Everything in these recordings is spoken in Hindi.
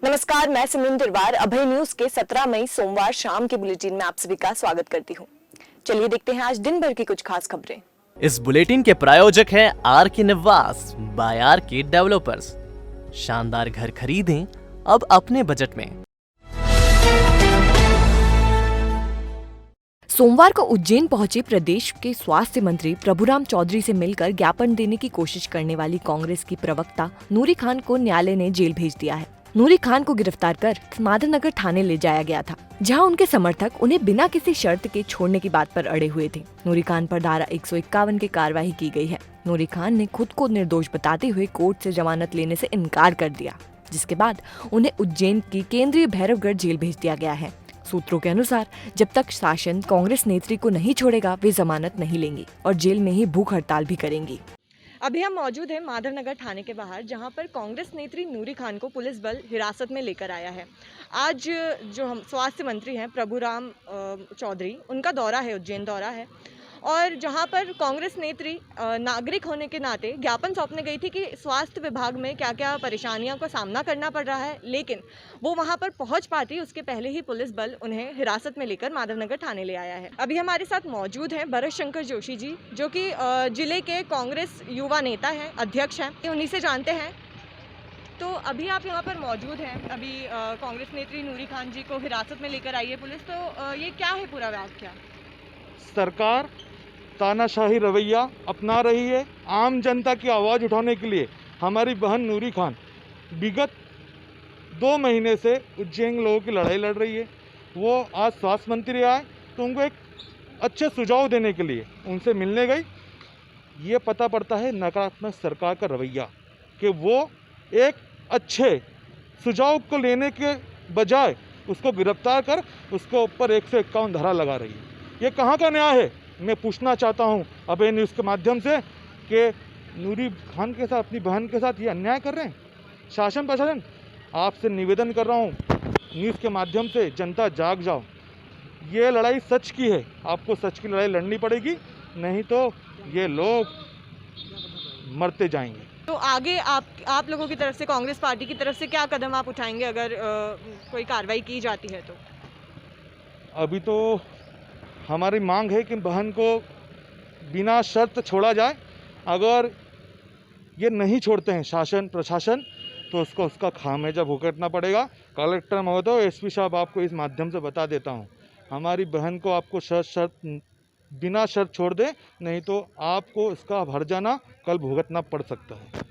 नमस्कार, मैं सिमरन तिरवार अभय न्यूज के 17 मई सोमवार शाम के बुलेटिन में आप सभी का स्वागत करती हूं। चलिए देखते हैं आज दिन भर की कुछ खास खबरें। इस बुलेटिन के प्रायोजक हैं आर के निवास बाय आर के डेवलपर्स। शानदार घर खरीदें अब अपने बजट में। सोमवार को उज्जैन पहुंचे प्रदेश के स्वास्थ्य मंत्री प्रभुराम चौधरी से मिलकर ज्ञापन देने की कोशिश करने वाली कांग्रेस की प्रवक्ता नूरी खान को न्यायालय ने जेल भेज दिया है। नूरी खान को गिरफ्तार कर माधवनगर थाने ले जाया गया था, जहां उनके समर्थक उन्हें बिना किसी शर्त के छोड़ने की बात पर अड़े हुए थे। नूरी खान पर धारा 151 की कार्रवाई की गई है। नूरी खान ने खुद को निर्दोष बताते हुए कोर्ट से जमानत लेने से इनकार कर दिया, जिसके बाद उन्हें उज्जैन की केंद्रीय भैरवगढ़ जेल भेज दिया गया है। सूत्रों के अनुसार जब तक शासन कांग्रेस नेत्री को नहीं छोड़ेगा, वे जमानत नहीं लेंगी और जेल में ही भूख हड़ताल भी करेंगी। अभी हम मौजूद हैं माधवनगर थाने के बाहर, जहां पर कांग्रेस नेत्री नूरी खान को पुलिस बल हिरासत में लेकर आया है। आज जो हम स्वास्थ्य मंत्री हैं प्रभुराम चौधरी, उनका दौरा है, उज्जैन दौरा है, और जहां पर कांग्रेस नेत्री नागरिक होने के नाते ज्ञापन सौंपने गई थी कि स्वास्थ्य विभाग में क्या क्या परेशानियों का सामना करना पड़ रहा है, लेकिन वो वहां पर पहुंच पाती उसके पहले ही पुलिस बल उन्हें हिरासत में लेकर माधवनगर थाने ले आया है। अभी हमारे साथ मौजूद हैं भरत शंकर जोशी जी, जो कि जिले के कांग्रेस युवा नेता हैं, अध्यक्ष हैं। उन्हीं से जानते हैं। तो अभी आप यहाँ पर मौजूद हैं, अभी कांग्रेस नेत्री नूरी खान जी को हिरासत में लेकर आई है पुलिस, तो ये क्या है पूरा वाकया? सरकार तानाशाही रवैया अपना रही है। आम जनता की आवाज़ उठाने के लिए हमारी बहन नूरी खान विगत 2 महीने से उज्जैन लोगों की लड़ाई लड़ रही है। वो आज स्वास्थ्य मंत्री आए तो उनको एक अच्छे सुझाव देने के लिए उनसे मिलने गई। ये पता पड़ता है नकारात्मक सरकार का रवैया कि वो एक अच्छे सुझाव को लेने के बजाय उसको गिरफ्तार कर उसके ऊपर 151 धारा लगा रही है। ये कहाँ का न्याय है? मैं पूछना चाहता हूँ अभय न्यूज़ के माध्यम से कि नूरी खान के साथ, अपनी बहन के साथ ये अन्याय कर रहे हैं। शासन प्रशासन, आपसे निवेदन कर रहा हूँ न्यूज़ के माध्यम से, जनता जाग जाओ। ये लड़ाई सच की है, आपको सच की लड़ाई लड़नी पड़ेगी, नहीं तो ये लोग मरते जाएंगे। तो आगे आप लोगों की तरफ से, कांग्रेस पार्टी की तरफ से क्या कदम आप उठाएंगे अगर कोई कार्रवाई की जाती है तो? अभी तो हमारी मांग है कि बहन को बिना शर्त छोड़ा जाए। अगर ये नहीं छोड़ते हैं शासन प्रशासन तो उसको उसका खामियाजा भुगतना पड़ेगा। कलेक्टर महोदय, एसपी साहब, आपको इस माध्यम से बता देता हूँ, हमारी बहन को आपको बिना शर्त छोड़ दे, नहीं तो आपको इसका हर्जाना कल भुगतना पड़ सकता है।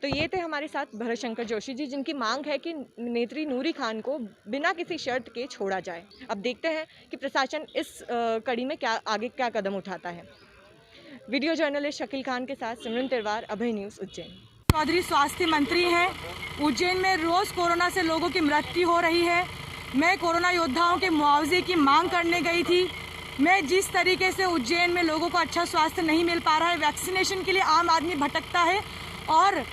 तो ये थे हमारे साथ भरत शंकर जोशी जी, जिनकी मांग है कि नेत्री नूरी खान को बिना किसी शर्त के छोड़ा जाए। अब देखते हैं कि प्रशासन इस कड़ी में आगे क्या कदम उठाता है। वीडियो जर्नलिस्ट शकील खान के साथ सिमरन तिरवार, अभय न्यूज़, उज्जैन। चौधरी स्वास्थ्य मंत्री हैं। उज्जैन में रोज़ कोरोना से लोगों की मृत्यु हो रही है। मैं कोरोना योद्धाओं के मुआवजे की मांग करने गई थी। मैं जिस तरीके से उज्जैन में लोगों को अच्छा स्वास्थ्य नहीं मिल पा रहा है, वैक्सीनेशन के लिए आम आदमी भटकता है और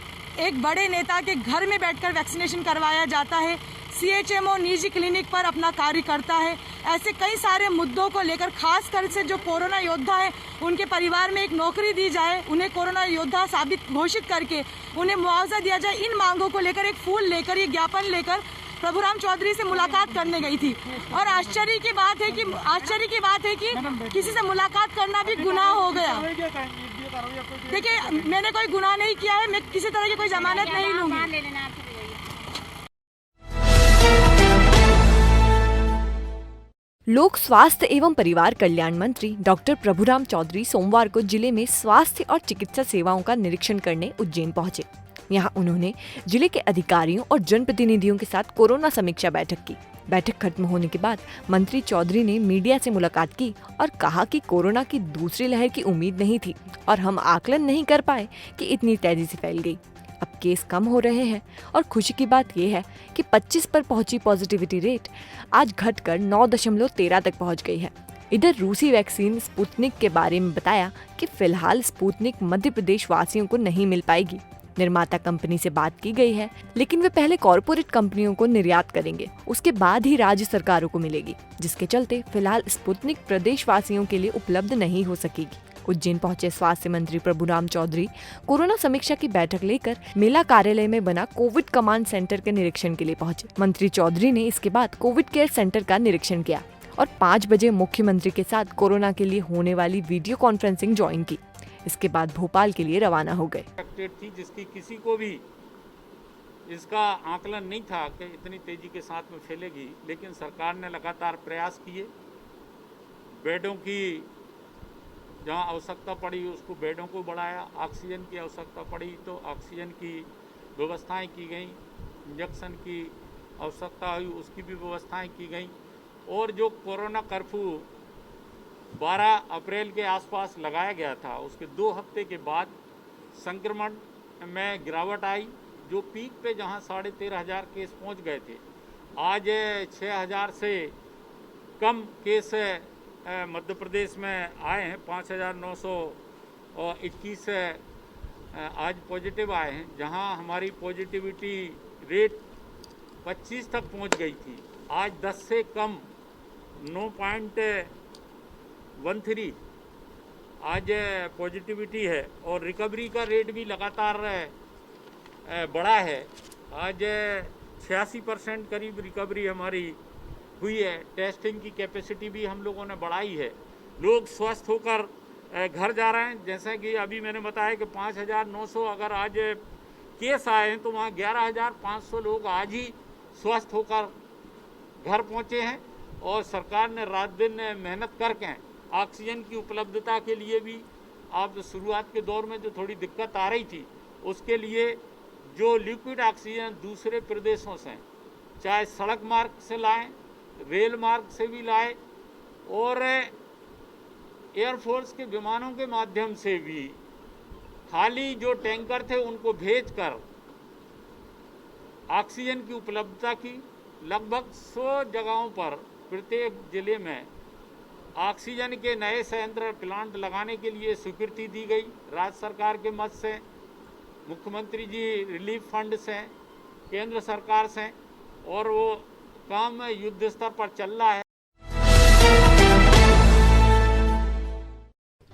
एक बड़े नेता के घर में बैठकर वैक्सीनेशन करवाया जाता है। सीएचएमओ निजी क्लिनिक पर अपना कार्य करता है। ऐसे कई सारे मुद्दों को लेकर, खासकर से जो कोरोना योद्धा है, उनके परिवार में एक नौकरी दी जाए, उन्हें कोरोना योद्धा साबित घोषित करके उन्हें मुआवजा दिया जाए। इन मांगों को लेकर एक फूल लेकर, ये ज्ञापन लेकर प्रभुराम चौधरी से मुलाकात करने गई थी। और आश्चर्य की बात है कि किसी से मुलाकात करना भी गुनाह हो गया। देखिए, मैंने कोई गुनाह नहीं किया है, मैं किसी तरह की कोई जमानत नहीं लूंगी। लोक स्वास्थ्य एवं परिवार कल्याण मंत्री डॉक्टर प्रभुराम चौधरी सोमवार को जिले में स्वास्थ्य और चिकित्सा सेवाओं का निरीक्षण करने उज्जैन पहुंचे। यहां उन्होंने जिले के अधिकारियों और जनप्रतिनिधियों के साथ कोरोना समीक्षा बैठक की। बैठक खत्म होने के बाद मंत्री चौधरी ने मीडिया से मुलाकात की और कहा कि कोरोना की दूसरी लहर की उम्मीद नहीं थी और हम आकलन नहीं कर पाए कि इतनी तेजी से फैल गई। अब केस कम हो रहे हैं और खुशी की बात यह है कि 25 पर पहुंची पॉजिटिविटी रेट आज घटकर 9.13 तक पहुंच गई है। इधर रूसी वैक्सीन स्पुतनिक के बारे में बताया कि फिलहाल स्पुतनिक मध्य प्रदेश वासियों को नहीं मिल पाएगी। निर्माता कंपनी से बात की गई है, लेकिन वे पहले कॉरपोरेट कंपनियों को निर्यात करेंगे, उसके बाद ही राज्य सरकारों को मिलेगी, जिसके चलते फिलहाल स्पुतनिक प्रदेशवासियों के लिए उपलब्ध नहीं हो सकेगी। उज्जैन पहुंचे स्वास्थ्य मंत्री प्रभुराम चौधरी कोरोना समीक्षा की बैठक लेकर मेला कार्यालय में बना कोविड कमांड सेंटर के निरीक्षण के लिए पहुंचे। मंत्री चौधरी ने इसके बाद कोविड केयर सेंटर का निरीक्षण किया और 5 बजे मुख्यमंत्री के साथ कोरोना के लिए होने वाली वीडियो कॉन्फ्रेंसिंग ज्वाइन की। इसके बाद भोपाल के लिए रवाना हो गए। थी जिसकी किसी को भी इसका आकलन नहीं था कि इतनी तेजी के साथ में फैलेगी, लेकिन सरकार ने लगातार प्रयास किए। बेडों की जहाँ आवश्यकता पड़ी उसको बेडों को बढ़ाया, ऑक्सीजन की आवश्यकता पड़ी तो ऑक्सीजन की व्यवस्थाएं की गई, इंजेक्शन की आवश्यकता हुई उसकी भी व्यवस्थाएं की गई। और जो कोरोना कर्फ्यू 12 अप्रैल के आसपास लगाया गया था उसके 2 हफ्ते के बाद संक्रमण में गिरावट आई। जो पीक पे जहां 13,500 केस पहुंच गए थे, आज 6,000 से कम केस मध्य प्रदेश में आए हैं। 5,921 आज पॉजिटिव आए हैं, जहां हमारी पॉजिटिविटी रेट 25 तक पहुंच गई थी। आज 10 से कम 9.13 आज पॉजिटिविटी है और रिकवरी का रेट भी लगातार बढ़ा है। आज 86% करीब रिकवरी हमारी हुई है। टेस्टिंग की कैपेसिटी भी हम लोगों ने बढ़ाई है। लोग स्वस्थ होकर घर जा रहे हैं। जैसे कि अभी मैंने बताया कि 5,900 अगर आज केस आए हैं तो वहाँ 11,500 लोग आज ही स्वस्थ होकर घर पहुँचे हैं। और सरकार ने रात दिन मेहनत करके ऑक्सीजन की उपलब्धता के लिए भी अब शुरुआत के दौर में जो थोड़ी दिक्कत आ रही थी उसके लिए जो लिक्विड ऑक्सीजन दूसरे प्रदेशों से चाहे सड़क मार्ग से लाएं, रेल मार्ग से भी लाए और एयरफोर्स के विमानों के माध्यम से भी खाली जो टैंकर थे उनको भेजकर ऑक्सीजन की उपलब्धता की। लगभग 100 जगहों पर प्रत्येक जिले में ऑक्सीजन के नए संयंत्र प्लांट लगाने के लिए स्वीकृति दी गई राज्य सरकार के मद से, मुख्यमंत्री जी रिलीफ फंड से, केंद्र सरकार से, और वो काम युद्ध स्तर पर चल रहा है।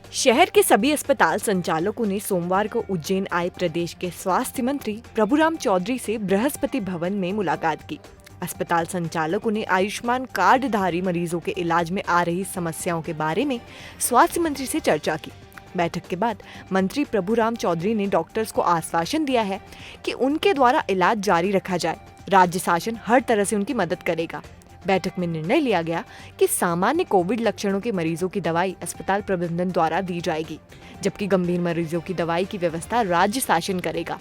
शहर के सभी अस्पताल संचालकों ने सोमवार को उज्जैन आए प्रदेश के स्वास्थ्य मंत्री प्रभुराम चौधरी से बृहस्पति भवन में मुलाकात की। अस्पताल संचालकों ने आयुष्मान कार्डधारी मरीजों के इलाज में आ रही समस्याओं के बारे में स्वास्थ्य मंत्री से चर्चा की। बैठक के बाद मंत्री प्रभुराम चौधरी ने डॉक्टर्स को आश्वासन दिया है कि उनके द्वारा इलाज जारी रखा जाए। राज्य शासन हर तरह से उनकी मदद करेगा। बैठक में निर्णय लिया गया कि सामान्य कोविड लक्षणों के मरीजों की दवाई अस्पताल प्रबंधन द्वारा दी जाएगी, जबकि गंभीर मरीजों की दवाई की व्यवस्था राज्य शासन करेगा।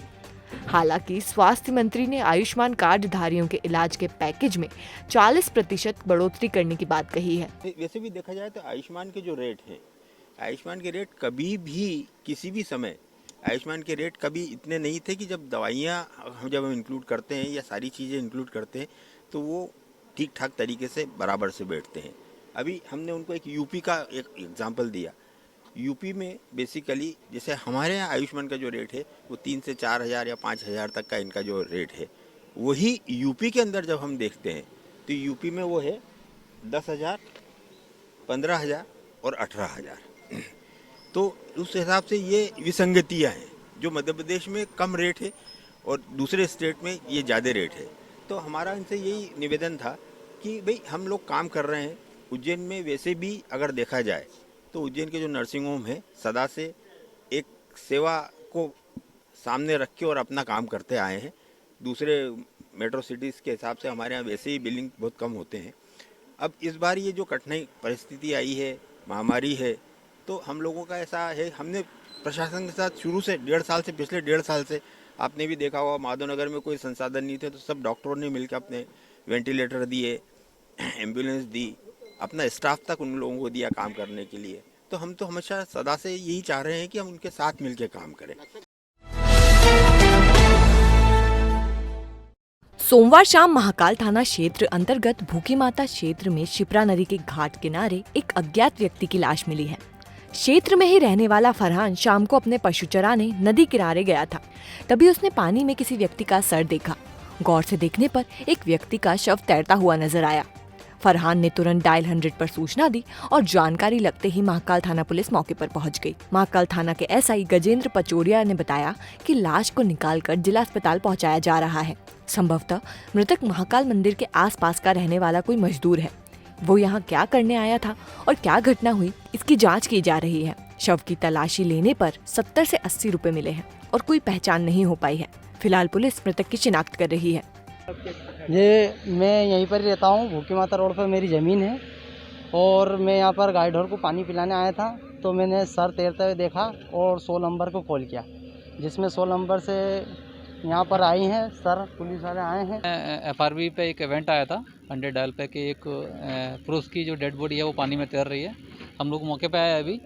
हालांकि स्वास्थ्य मंत्री ने आयुष्मान कार्ड धारियों के इलाज के पैकेज में 40% बढ़ोतरी करने की बात कही है। वैसे भी देखा जाए तो आयुष्मान के जो रेट है, आयुष्मान के रेट कभी भी किसी भी समय आयुष्मान के रेट कभी इतने नहीं थे कि जब दवाइयाँ जब हम इंक्लूड करते हैं या सारी चीज़ें इंक्लूड करते हैं तो वो ठीक ठाक तरीके से बराबर से बैठते हैं। अभी हमने उनको एक यूपी का एक एग्जांपल दिया। यूपी में बेसिकली जैसे हमारे यहाँ आयुष्मान का जो रेट है वो 3 से 4,000 या 5,000 तक का इनका जो रेट है, वही यूपी के अंदर जब हम देखते हैं तो यूपी में वो है 10,000, 15,000 और 18,000। तो उस हिसाब से ये विसंगतियाँ हैं। जो मध्य प्रदेश में कम रेट है और दूसरे स्टेट में ये ज़्यादा रेट है। तो हमारा इनसे यही निवेदन था कि भाई हम लोग काम कर रहे हैं। उज्जैन में वैसे भी अगर देखा जाए तो उज्जैन के जो नर्सिंग होम है सदा से एक सेवा को सामने रख के और अपना काम करते आए हैं। दूसरे मेट्रो सिटीज़ के हिसाब से हमारे यहाँ वैसे ही बिलिंग बहुत कम होते हैं। अब इस बार ये जो कठिनाई परिस्थिति आई है, महामारी है, तो हम लोगों का ऐसा है, हमने प्रशासन के साथ शुरू से पिछले 1.5 साल से आपने भी देखा होगा, माधवनगर में कोई संसाधन नहीं थे तो सब डॉक्टरों ने मिलकर अपने वेंटिलेटर दिए, एम्बुलेंस दी, अपना स्टाफ तक उन लोगों को दिया काम करने के लिए। तो हम तो हमेशा सदा से यही चाह रहे हैं कि हम उनके साथ मिलकर काम करें। सोमवार शाम महाकाल थाना क्षेत्र अंतर्गत भूखी माता क्षेत्र में शिप्रा नदी के घाट किनारे एक अज्ञात व्यक्ति की लाश मिली है। क्षेत्र में ही रहने वाला फरहान शाम को अपने पशु चराने नदी किनारे गया था। तभी उसने पानी में किसी व्यक्ति का सर देखा। गौर से देखने पर एक व्यक्ति का शव तैरता हुआ नजर आया। फरहान ने तुरंत डायल 100 पर सूचना दी और जानकारी लगते ही महाकाल थाना पुलिस मौके पर पहुंच गई। महाकाल थाना के एसआई गजेंद्र पचोरिया ने बताया कि लाश को निकालकर जिला अस्पताल पहुंचाया जा रहा है। संभवतः मृतक महाकाल मंदिर के आसपास का रहने वाला कोई मजदूर है। वो यहाँ क्या करने आया था और क्या घटना हुई, इसकी जाँच की जा रही है। शव की तलाशी लेने पर 70 से 80 रुपए मिले हैं और कोई पहचान नहीं हो पाई है। फिलहाल पुलिस मृतक की शिनाख्त कर रही है। ये मैं यहीं पर ही रहता हूँ, भूखी माता रोड पर मेरी ज़मीन है और मैं यहाँ पर गाय ढोर को पानी पिलाने आया था तो मैंने सर तैरते हुए देखा और 100 नंबर को कॉल किया, जिसमें 100 नंबर से यहाँ पर आई हैं सर, पुलिस वाले आए हैं। FRB पे एक इवेंट आया था 100 डायल पे कि एक पुरुष की जो डेड बॉडी है वो पानी में तैर रही है। हम लोग मौके पे आए अभी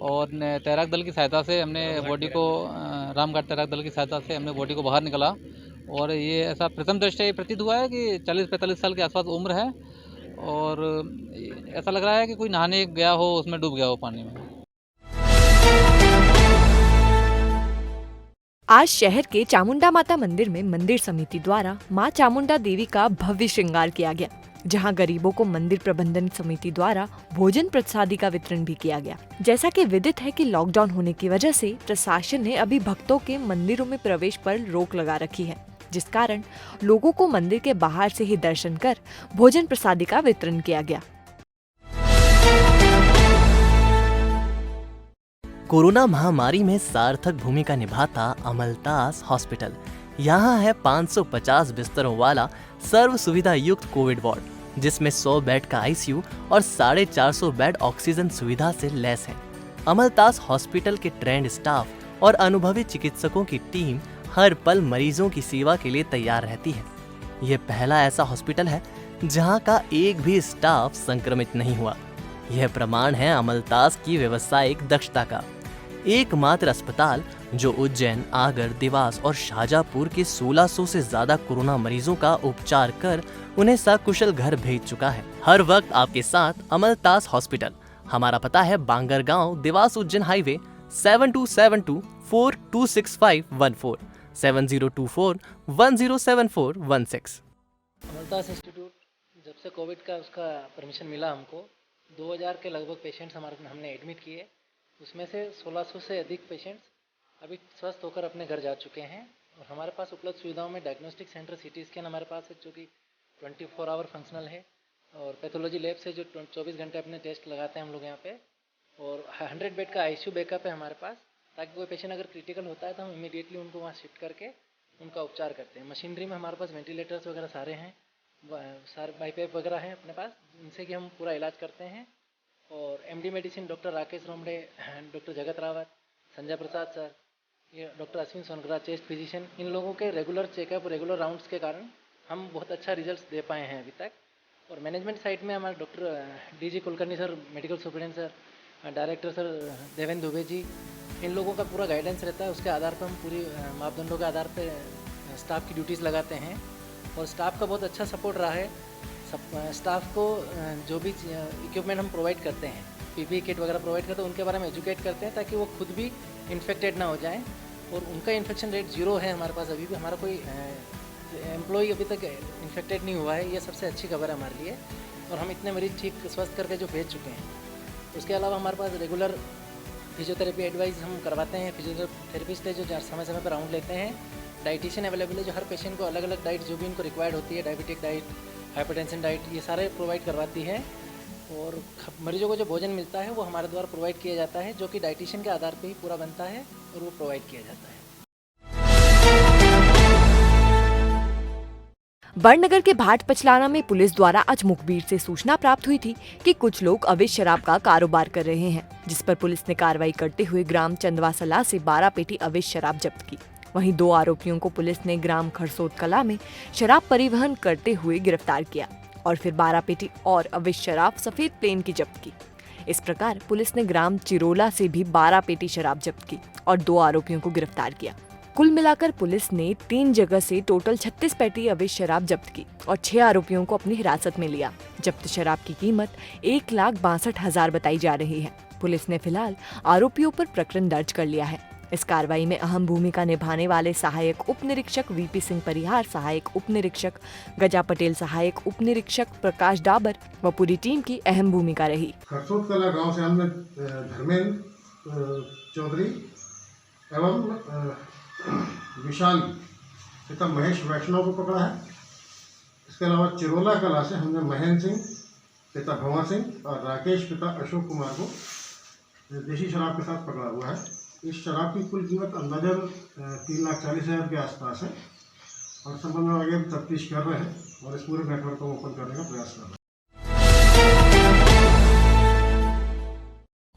और तैराक दल की सहायता से हमने बॉडी को रामघाट तैराक दल की सहायता से हमने बॉडी को बाहर निकाला और ये ऐसा प्रथम दृष्टया ये प्रतीत हुआ है कि 40-45 साल के आसपास उम्र है और ऐसा लग रहा है कि कोई नहाने गया हो, उसमें डूब गया हो पानी में। आज शहर के चामुंडा माता मंदिर में मंदिर समिति द्वारा मां चामुंडा देवी का भव्य श्रृंगार किया गया, जहां गरीबों को मंदिर प्रबंधन समिति द्वारा भोजन प्रसादी का वितरण भी किया गया। जैसा कि विदित है कि लॉकडाउन होने की वजह से प्रशासन ने अभी भक्तों के मंदिरों में प्रवेश पर रोक लगा रखी है, जिस कारण लोगों को मंदिर के बाहर से ही दर्शन कर भोजन प्रसादी का वितरण किया गया। कोरोना महामारी में सार्थक भूमिका निभाता अमलतास हॉस्पिटल। यहाँ है 550 बिस्तरों वाला सर्व सुविधा युक्त कोविड वार्ड, जिसमें 100 बेड का आईसीयू और 450 बेड ऑक्सीजन सुविधा से लैस है। अमलतास हॉस्पिटल के ट्रेंड स्टाफ और अनुभवी चिकित्सकों की टीम हर पल मरीजों की सेवा के लिए तैयार रहती है। यह पहला ऐसा हॉस्पिटल है जहां का एक भी स्टाफ संक्रमित नहीं हुआ। यह प्रमाण है अमलतास की व्यावसायिक दक्षता का। एकमात्र अस्पताल जो उज्जैन, आगर, देवास और शाजापुर के 1600 से ज्यादा कोरोना मरीजों का उपचार कर उन्हें सकुशल घर भेज चुका है। हर वक्त आपके साथ अमलतास हॉस्पिटल। हमारा पता है बांगर गांव, देवास उज्जैन हाईवे 7272426514 7024107416। अमलतास इंस्टीट्यूट जब से कोविड का उसका परमिशन मिला हमको 2000 के लगभग पेशेंट्स हमने एडमिट किए, उसमें से 1600 से अधिक पेशेंट्स अभी स्वस्थ होकर अपने घर जा चुके हैं। और हमारे पास उपलब्ध सुविधाओं में डायग्नोस्टिक सेंटर सीटी स्कैन हमारे पास है जो कि 24 आवर फंक्शनल है और पैथोलॉजी लैब से जो 24 घंटे अपने टेस्ट लगाते हैं हम लोग यहाँ पे। और 100 बेड का आईसीयू बैकअप है हमारे पास, ताकि कोई पेशेंट अगर क्रिटिकल होता है तो हम इमीडिएटली उनको वहाँ शिफ्ट करके उनका उपचार करते हैं। मशीनरी में हमारे पास वेंटिलेटर्स वगैरह सारे हैं, सारे बाईपाइप वगैरह हैं अपने पास, जिनसे कि हम पूरा इलाज करते हैं। और MD medicine doctor Rakesh Romde, doctor Jagat Rawat, Sanjay Prasad sir, ये doctor Ashwin Songara chest physician, इन लोगों के रेगुलर चेकअप, रेगुलर राउंड्स के कारण हम बहुत अच्छा रिजल्ट्स दे पाए हैं अभी तक। और मैनेजमेंट साइड में हमारे doctor DG Kulkarni sir, medical superintendent sir, director sir Devendra Dubey ji, इन लोगों का पूरा गाइडेंस रहता है। उसके आधार पर हम पूरी मापदंडों के आधार पर स्टाफ की ड्यूटीज़ लगाते हैं और स्टाफ का बहुत अच्छा सपोर्ट रहा है। स्टाफ को जो भी इक्विपमेंट हम प्रोवाइड करते हैं, पीपीई किट वगैरह प्रोवाइड करते हैं, उनके बारे में एजुकेट करते हैं ताकि वो खुद भी इन्फेक्टेड ना हो जाएं। और उनका इन्फेक्शन रेट 0 है हमारे पास अभी भी। हमारा कोई एम्प्लॉई अभी तक इन्फेक्टेड नहीं हुआ है, ये सबसे अच्छी खबर है हमारे लिए। और हम इतने मरीज ठीक स्वस्थ करके जो भेज चुके हैं। उसके अलावा हमारे पास रेगुलर फिजियोथेरेपी एडवाइस हम करवाते हैं। फिजियोथेरेपिस्ट है जो समय समय पर राउंड लेते हैं। डाइटिशियन अवेलेबल है जो हर पेशेंट को अलग अलग डाइट जो भी उनको रिक्वायर्ड होती है, डायबिटिक डाइट, हाइपरटेंशन डाइट, ये सारे प्रोवाइड करवाती है। और मरीजों को जो भोजन मिलता है वो हमारे द्वारा प्रोवाइड किया जाता है, जो कि डाइटिशियन के आधार पर ही पूरा बनता है और वो प्रोवाइड किया जाता है। बड़नगर के भाट पचलाना में पुलिस द्वारा आज मुखबिर से सूचना प्राप्त हुई थी कि कुछ लोग अवैध शराब का कारोबार कर रहे हैं, जिस पर पुलिस ने कार्रवाई करते हुए ग्राम चंदवासला से 12 पेटी अवैध शराब जब्त की। वहीं 2 आरोपियों को पुलिस ने ग्राम खरसोद कला में शराब परिवहन करते हुए गिरफ्तार किया और फिर 12 पेटी और अवैध शराब सफेद प्लेन की जब्त की। इस प्रकार पुलिस ने ग्राम चिरोला से भी 12 पेटी शराब जब्त की और 2 आरोपियों को गिरफ्तार किया। कुल मिलाकर पुलिस ने 3 जगह से टोटल 36 पेटी अवैध शराब जब्त की और 6 आरोपियों को अपनी हिरासत में लिया। जब्त शराब की कीमत 1,62,000 बताई जा रही है। पुलिस ने फिलहाल आरोपियों पर प्रकरण दर्ज कर लिया है। इस कार्रवाई में अहम भूमिका निभाने वाले सहायक उप निरीक्षक वीपी सिंह परिहार, सहायक उप निरीक्षक गजा पटेल, सहायक उप निरीक्षक प्रकाश डाबर व पूरी टीम की अहम भूमिका रही। खरसोट कला गांव से हमने धर्मेंद्र चौधरी एवं विशाल पिता महेश वैष्णव को पकड़ा है। इसके अलावा चिरोला कला से हमने महेंद्र सिंह पिता भंवर सिंह और राकेश पिता अशोक कुमार को देशी शराब के साथ पकड़ा हुआ है। इस शराब की कुल कीमत अंदाजन 3,40,000 के आसपास है और संबंध में आगे तफ्तीश कर रहे हैं और इस पूरे नेटवर्क को ओपन करने का प्रयास कर रहे हैं।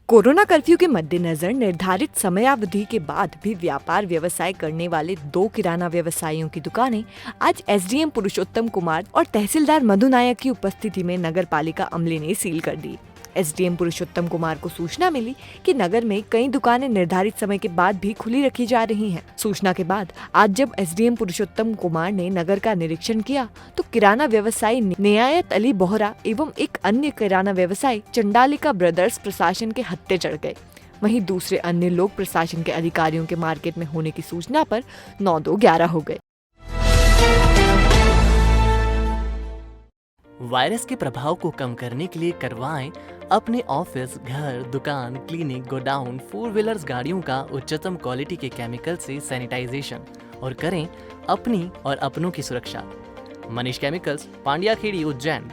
कोरोना कर्फ्यू के मद्देनजर निर्धारित समयावधि के बाद भी व्यापार व्यवसाय करने वाले 2 किराना व्यवसायियों की दुकानें आज एसडीएम पुरुषोत्तम कुमार और तहसीलदार मधु नायक की उपस्थिति में नगर पालिका अमले ने सील कर दी। एसडीएम पुरुषोत्तम कुमार को सूचना मिली कि नगर में कई दुकानें निर्धारित समय के बाद भी खुली रखी जा रही हैं। सूचना के बाद आज जब एसडीएम पुरुषोत्तम कुमार ने नगर का निरीक्षण किया तो किराना व्यवसायी नियायत अली बोहरा एवं एक अन्य किराना व्यवसायी चंडालिका ब्रदर्स प्रशासन के हत्थे चढ़ गए। वहीं दूसरे अन्य लोग प्रशासन के अधिकारियों के मार्केट में होने की सूचना पर 9-2-11 हो गए। वायरस के प्रभाव को कम करने के लिए करवाएं अपने ऑफिस, घर, दुकान, क्लिनिक, गोडाउन, 4 व्हीलर्स गाड़ियों का उच्चतम क्वालिटी के केमिकल से सैनिटाइजेशन और करें अपनी और अपनों की सुरक्षा। मनीष केमिकल्स, पांड्या खेड़ी, उज्जैन।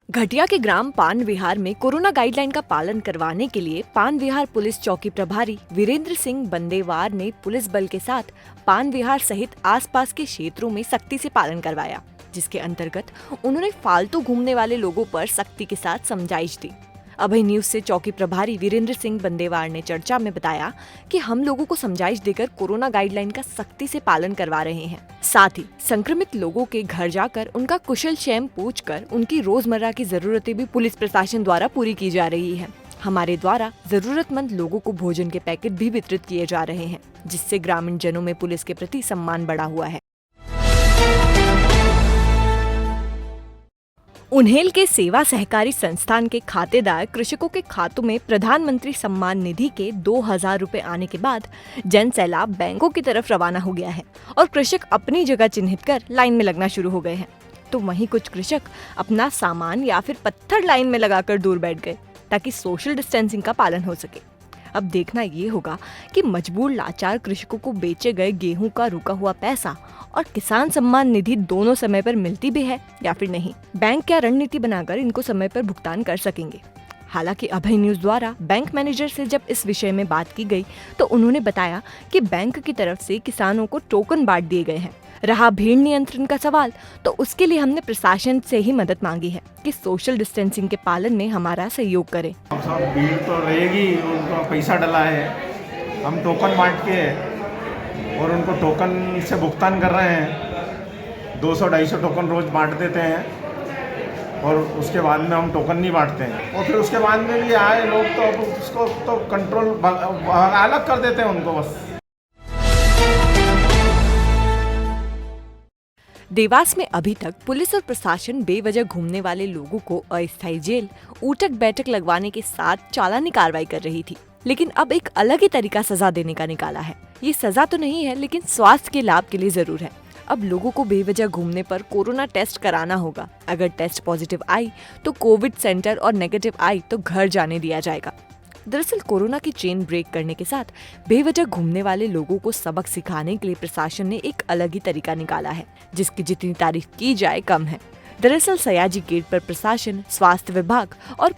घटिया के ग्राम पान विहार में कोरोना गाइडलाइन का पालन करवाने के लिए पान विहार पुलिस चौकी प्रभारी वीरेंद्र सिंह बंदेवार ने पुलिस बल के साथ पान विहार सहित आसपास के क्षेत्रों में सख्ती से पालन करवाया, जिसके अंतर्गत उन्होंने फालतू घूमने वाले लोगों पर सख्ती के साथ समझाइश दी। अभय न्यूज से चौकी प्रभारी वीरेंद्र सिंह बंदेवार ने चर्चा में बताया कि हम लोगों को समझाइश देकर कोरोना गाइडलाइन का सख्ती से पालन करवा रहे हैं। साथ ही संक्रमित लोगों के घर जाकर उनका कुशल क्षेम पूछकर उनकी रोजमर्रा की जरूरतें भी पुलिस प्रशासन द्वारा पूरी की जा रही है। हमारे द्वारा जरूरतमंद लोगों को भोजन के पैकेट भी वितरित किए जा रहे हैं, जिससे ग्रामीण जनों में पुलिस के प्रति सम्मान बढ़ा हुआ है। उन्हेल के सेवा सहकारी संस्थान के खातेदार कृषकों के खातों में प्रधानमंत्री सम्मान निधि के 2,000 रुपए आने के बाद जन सैलाब बैंकों की तरफ रवाना हो गया है और कृषक अपनी जगह चिन्हित कर लाइन में लगना शुरू हो गए हैं। तो वहीं कुछ कृषक अपना सामान या फिर पत्थर लाइन में लगाकर दूर बैठ गए ताकि सोशल डिस्टेंसिंग का पालन हो सके। अब देखना ये होगा कि मजबूर लाचार कृषकों को बेचे गए गेहूं का रुका हुआ पैसा और किसान सम्मान निधि दोनों समय पर मिलती भी है या फिर नहीं। बैंक क्या रणनीति बनाकर इनको समय पर भुगतान कर सकेंगे। हालांकि अभय न्यूज द्वारा बैंक मैनेजर से जब इस विषय में बात की गई तो उन्होंने बताया कि बैंक की तरफ से किसानों को टोकन बांट दिए गए हैं। रहा भीड़ नियंत्रण का सवाल, तो उसके लिए हमने प्रशासन से ही मदद मांगी है कि सोशल डिस्टेंसिंग के पालन में हमारा सहयोग करें। भीड़ तो रहेगी, उनको पैसा डला है, हम टोकन बांट के और उनको टोकन से भुगतान कर रहे हैं। 200-250 टोकन रोज बांट देते हैं और उसके बाद में हम टोकन नहीं बांटते हैं और फिर उसके बाद में भी आए लोग तो अब उसको तो कंट्रोल अलग कर देते हैं उनको बस। देवास में अभी तक पुलिस और प्रशासन बेवजह घूमने वाले लोगों को अस्थायी जेल, उठक बैठक लगवाने के साथ चालानी कार्रवाई कर रही थी, लेकिन अब एक अलग ही तरीका सजा देने का निकाला है। ये सजा तो नहीं है, लेकिन स्वास्थ्य के लाभ के लिए जरूर है। अब लोगों को बेवजह घूमने पर कोरोना टेस्ट कराना होगा। अगर टेस्ट पॉजिटिव आई तो कोविड सेंटर और नेगेटिव आई तो घर जाने दिया जाएगा। दरअसल कोरोना की चेन ब्रेक करने के साथ बेवजह घूमने वाले लोगों को सबक सिखाने के लिए प्रशासन ने एक अलग ही तरीका निकाला है, जिसकी जितनी तारीफ की जाए कम है। दरअसल सयाजी गेट पर प्रशासन, स्वास्थ्य विभाग और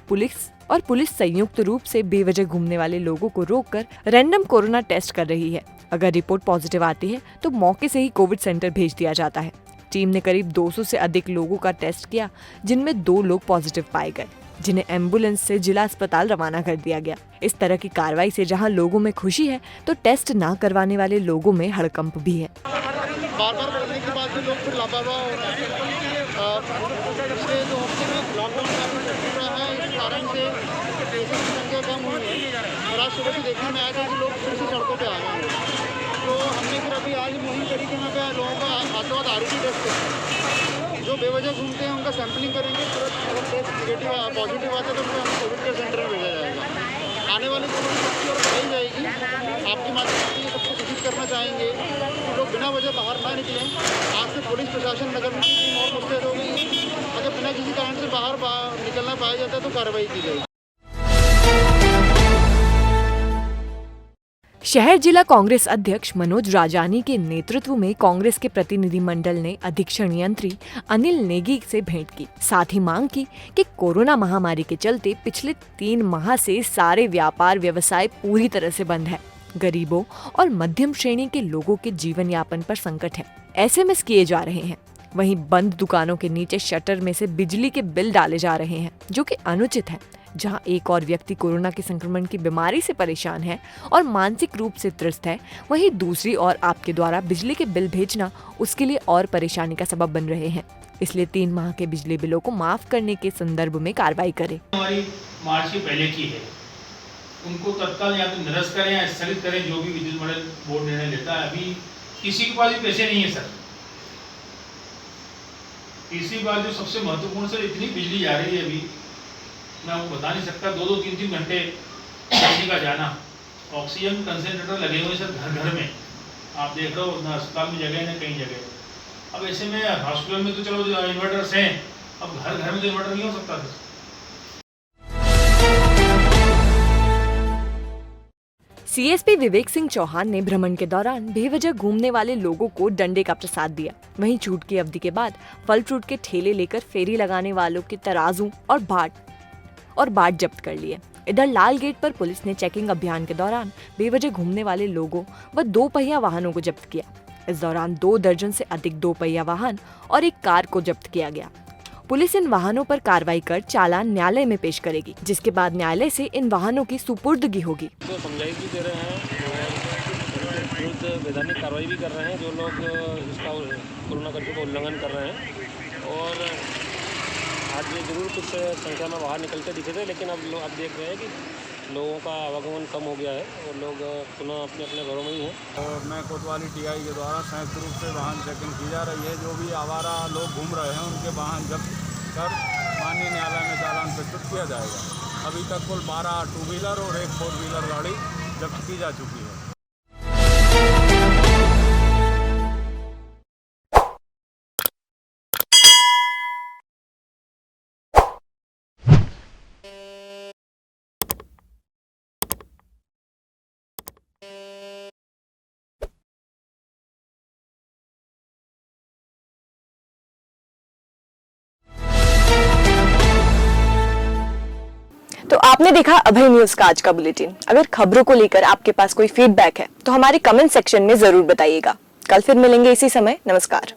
पुलिस संयुक्त रूप से बेवजह घूमने वाले लोगों को रोककर रैंडम कोरोना टेस्ट कर रही है। अगर रिपोर्ट पॉजिटिव आती है तो मौके से ही कोविड सेंटर भेज दिया जाता है। टीम ने करीब 200 से अधिक लोगों का टेस्ट किया, जिनमें 2 लोग पॉजिटिव पाए गए, जिन्हें एम्बुलेंस से जिला अस्पताल रवाना कर दिया गया। इस तरह की कार्रवाई से जहां लोगों में खुशी है तो टेस्ट ना करवाने वाले लोगों में हड़कंप भी है। बार-बार करने के बाद भी लोग फिर लापरवाह हो रहे हैं। पिछले 2 हफ्ते में लॉकडाउन काफी रहा है, इस कारण से केसेस की संख्या कम हुई है और आज सुबह से देखने में आया था कि लोग फिर से सड़कों पर आ गए हैं। तो हमने फिर अभी आज मुहिम करी कि यहाँ पे लोगों का हाथों-हाथ आरटी टेस्ट जो बेवजह घूमते हैं उनका सैंपलिंग करेंगे। अगर टेस्ट नेगेटिव पॉजिटिव आता है तो उनको कोविड केयर सेंटर में भेजा जाएगा। आने वाली शक्ति और बढ़ाई जाएगी। आपके माध्यम से सबको सूचित करना चाहेंगे कि लोग बिना वजह बाहर ना निकलें। आज से पुलिस प्रशासन नगर निगम की टीम और मुस्तैद हो गई है। अगर बिना किसी कारण से बाहर निकलना पाया जाता है तो कार्रवाई की जाएगी। शहर जिला कांग्रेस अध्यक्ष मनोज राजानी के नेतृत्व में कांग्रेस के प्रतिनिधिमंडल ने अधीक्षण यंत्री अनिल नेगी से भेंट की। साथ ही मांग की कि कोरोना महामारी के चलते पिछले 3 माह से सारे व्यापार व्यवसाय पूरी तरह से बंद है। गरीबों और मध्यम श्रेणी के लोगों के जीवन यापन पर संकट है। एसएमएस किए जा रहे हैं। वहीं बंद दुकानों के नीचे शटर में से बिजली के बिल डाले जा रहे हैं, जो कि अनुचित है। जहां एक और व्यक्ति कोरोना के संक्रमण की बीमारी से परेशान है और मानसिक रूप से त्रस्त है, वहीं दूसरी ओर आपके द्वारा बिजली के बिल भेजना उसके लिए और परेशानी का सबब बन रहे हैं। इसलिए 3 माह के बिजली बिलों को माफ करने के संदर्भ में कार्रवाई करें। हमारी मार्च के पहले की है, उनको तत्काल या तो निरस्त करें या स्थगित करें, जो भी विद्युत मंडल बोर्ड निर्णय लेता है। अभी किसी के पास भी पैसे नहीं है सर। तीसरी बात जो सबसे महत्वपूर्ण सर, इतनी बिजली जा रही है अभी, मैं आपको बता नहीं सकता। 2-2, 3-3 घंटे बिजली का जाना। ऑक्सीजन कंसंट्रेटर लगे हुए सर घर घर में, आप देख रहे हो ना, अस्पताल में जगह है, कई जगह। अब ऐसे में हॉस्पिटल में तो चलो इन्वर्टर्स हैं, अब घर घर में तो इन्वर्टर नहीं हो सकता सर। सीएसपी विवेक सिंह चौहान ने भ्रमण के दौरान बेवजह घूमने वाले लोगों को डंडे का प्रसाद दिया। वहीं छूट की अवधि के बाद फल फ्रूट के ठेले लेकर फेरी लगाने वालों के तराजू और बाट जब्त कर लिए। इधर लाल गेट पर पुलिस ने चेकिंग अभियान के दौरान बेवजह घूमने वाले लोगों व 2 पहिया वाहनों को जब्त किया। इस दौरान 2 दर्जन से अधिक 2 पहिया वाहन और एक कार को जब्त किया गया। पुलिस इन वाहनों पर कार्रवाई कर चालान न्यायालय में पेश करेगी, जिसके बाद न्यायालय से इन वाहनों की सुपुर्दगी होगी। तो समझाइश भी दे रहे हैं और विरुद्ध वैधानिक कार्रवाई भी कर रहे हैं जो लोग इसका कोरोना कर्फ्यू का उल्लंघन कर रहे हैं। और आज ये जरूर कुछ संख्या में बाहर निकलते दिखे थे, लेकिन अब देख रहे हैं कि लोगों का आवागमन कम हो गया है और लोग पुनः अपने अपने घरों में ही हैं। और मैं कोतवाली टीआई के द्वारा संयुक्त रूप से वाहन चेकिंग की जा रही है। जो भी आवारा लोग घूम रहे हैं उनके वाहन जब्त कर माननीय न्यायालय में चालान प्रस्तुत किया जाएगा। अभी तक कुल 12 2 व्हीलर और 1 4 व्हीलर गाड़ी जब्त की जा चुकी है। तो आपने देखा अभय न्यूज का आज का बुलेटिन। अगर खबरों को लेकर आपके पास कोई फीडबैक है तो हमारे कमेंट सेक्शन में जरूर बताइएगा। कल फिर मिलेंगे इसी समय। नमस्कार।